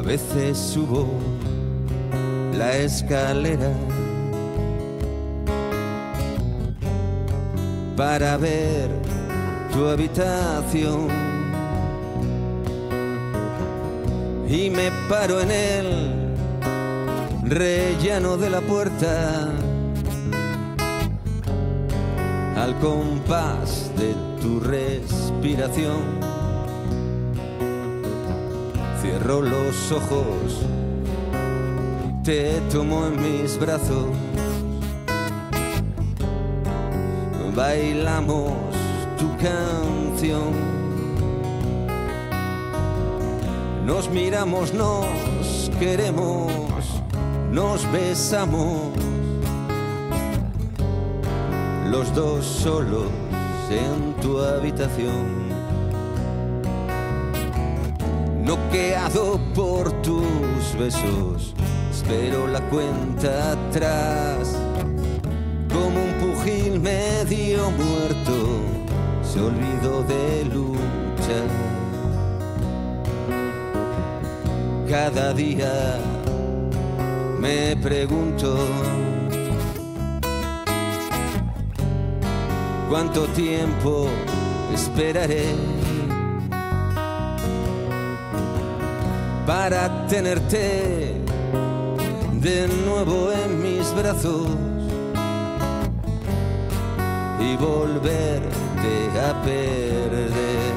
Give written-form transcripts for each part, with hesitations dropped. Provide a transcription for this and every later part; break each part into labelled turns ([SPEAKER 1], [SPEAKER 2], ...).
[SPEAKER 1] A veces subo la escalera para ver tu habitación y me paro en el rellano de la puerta al compás de tu respiración. Cierro los ojos, te tomo en mis brazos, bailamos tu canción, nos miramos, nos queremos, nos besamos, los dos solos en tu habitación. Noqueado por tus besos, espero la cuenta atrás. Como un pugil medio muerto, se olvidó de luchar. Cada día me pregunto cuánto tiempo esperaré para tenerte de nuevo en mis brazos y volverte a perder.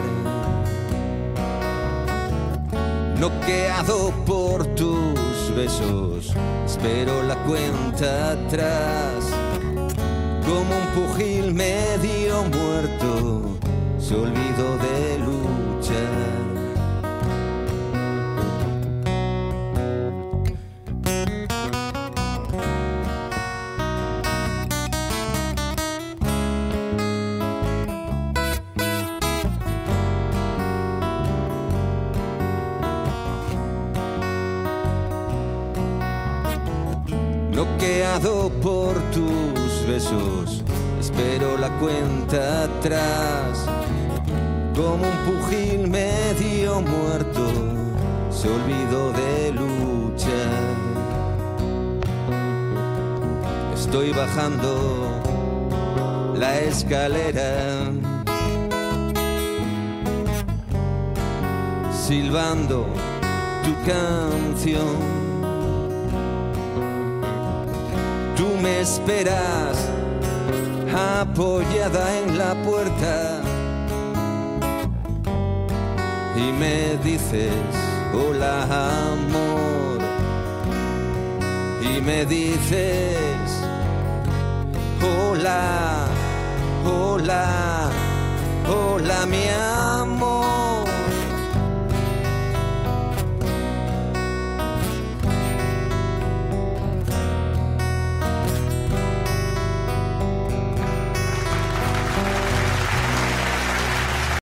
[SPEAKER 1] Noqueado por tus besos, espero la cuenta atrás. Como un pugil medio muerto, se olvidó de luchar. Noqueado por tus besos, espero la cuenta atrás. Como un pugil medio muerto, se olvidó de luchar. Estoy bajando la escalera, silbando tu canción. Tú me esperas apoyada en la puerta y me dices hola amor, y me dices hola, hola, hola mi amor.